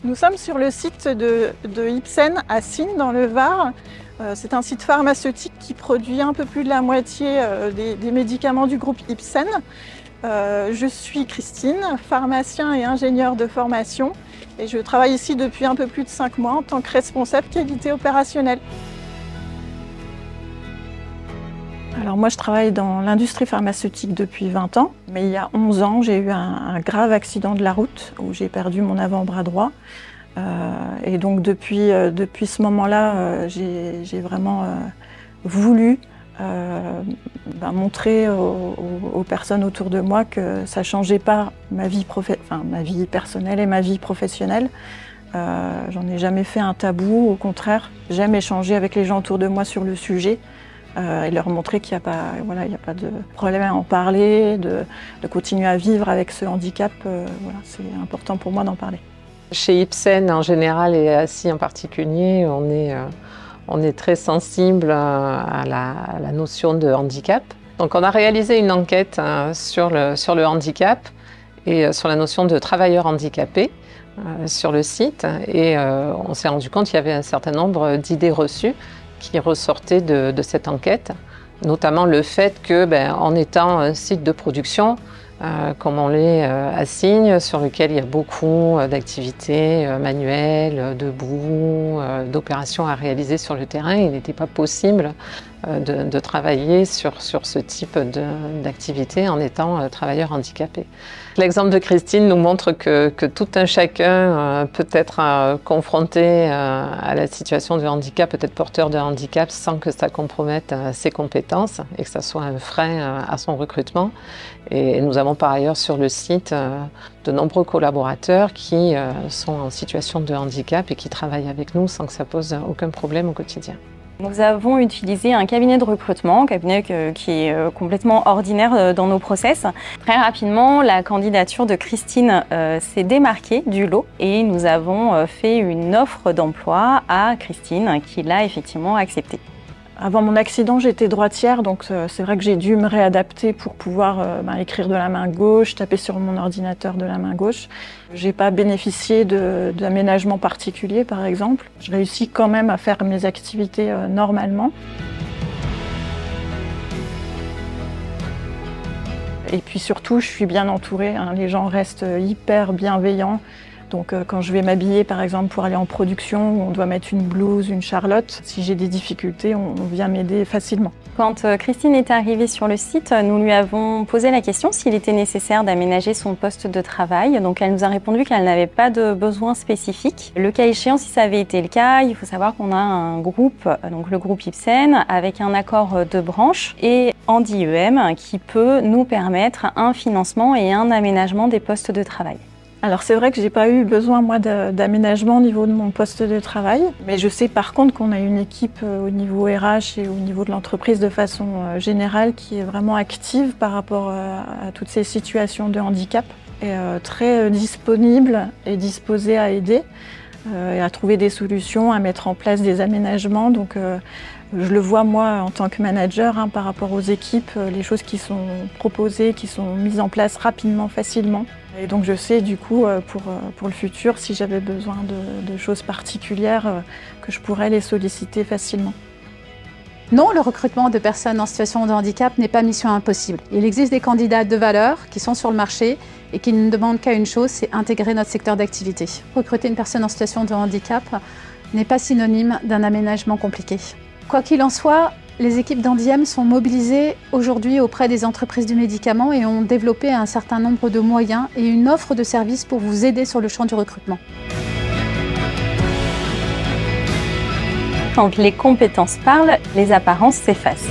Nous sommes sur le site de Ipsen à Signes dans le Var. C'est un site pharmaceutique qui produit un peu plus de la moitié des médicaments du groupe Ipsen. Je suis Christine, pharmacien et ingénieure de formation et je travaille ici depuis un peu plus de 5 mois en tant que responsable qualité opérationnelle. Alors moi je travaille dans l'industrie pharmaceutique depuis 20 ans, mais il y a 11 ans j'ai eu un grave accident de la route où j'ai perdu mon avant-bras droit. Et donc depuis ce moment-là, j'ai vraiment voulu montrer aux personnes autour de moi que ça ne changeait pas ma vie personnelle et ma vie professionnelle. J'en ai jamais fait un tabou, au contraire, j'aime échanger avec les gens autour de moi sur le sujet. Et leur montrer qu'il n'y a pas, il n'y a pas de problème à en parler, de continuer à vivre avec ce handicap. C'est important pour moi d'en parler. Chez Ipsen en général et à SI en particulier, on est très sensible à la notion de handicap. Donc on a réalisé une enquête sur le handicap et sur la notion de travailleur handicapé sur le site et on s'est rendu compte qu'il y avait un certain nombre d'idées reçues qui ressortait de cette enquête, notamment le fait que, en étant un site de production, comme on l'est à Signes, sur lequel il y a beaucoup d'activités manuelles, debout, d'opérations à réaliser sur le terrain, il n'était pas possible de travailler sur ce type d'activité en étant travailleur handicapé. L'exemple de Christine nous montre que tout un chacun peut être confronté à la situation de handicap, peut être porteur de handicap sans que ça compromette ses compétences et que ça soit un frein à son recrutement. Et nous avons par ailleurs sur le site de nombreux collaborateurs qui sont en situation de handicap et qui travaillent avec nous sans que ça pose aucun problème au quotidien. Nous avons utilisé un cabinet de recrutement, qui est complètement ordinaire dans nos process. Très rapidement, la candidature de Christine s'est démarquée du lot et nous avons fait une offre d'emploi à Christine qui l'a effectivement acceptée. Avant mon accident, j'étais droitière, donc c'est vrai que j'ai dû me réadapter pour pouvoir écrire de la main gauche, taper sur mon ordinateur de la main gauche. J'ai pas bénéficié d'aménagement particulier, par exemple. Je réussis quand même à faire mes activités normalement. Et puis surtout, je suis bien entourée, hein. Les gens restent hyper bienveillants. Donc quand je vais m'habiller par exemple pour aller en production, on doit mettre une blouse, une charlotte. Si j'ai des difficultés, on vient m'aider facilement. Quand Christine est arrivée sur le site, nous lui avons posé la question s'il était nécessaire d'aménager son poste de travail. Donc elle nous a répondu qu'elle n'avait pas de besoin spécifique. Le cas échéant, si ça avait été le cas, il faut savoir qu'on a un groupe, donc le groupe Ipsen, avec un accord de branche et Handi-EM qui peut nous permettre un financement et un aménagement des postes de travail. Alors c'est vrai que j'ai pas eu besoin moi d'aménagement au niveau de mon poste de travail, mais je sais par contre qu'on a une équipe au niveau RH et au niveau de l'entreprise de façon générale qui est vraiment active par rapport à toutes ces situations de handicap et très disponible et disposée à aider et à trouver des solutions, à mettre en place des aménagements. Donc je le vois moi en tant que manager par rapport aux équipes, les choses qui sont proposées, qui sont mises en place rapidement, facilement. Et donc je sais du coup pour le futur, si j'avais besoin de choses particulières, que je pourrais les solliciter facilement. Non, le recrutement de personnes en situation de handicap n'est pas mission impossible. Il existe des candidats de valeur qui sont sur le marché et qui ne demandent qu'à une chose, c'est intégrer notre secteur d'activité. Recruter une personne en situation de handicap n'est pas synonyme d'un aménagement compliqué. Quoi qu'il en soit, les équipes d'Handi-EM sont mobilisées aujourd'hui auprès des entreprises du médicament et ont développé un certain nombre de moyens et une offre de services pour vous aider sur le champ du recrutement. Quand les compétences parlent, les apparences s'effacent.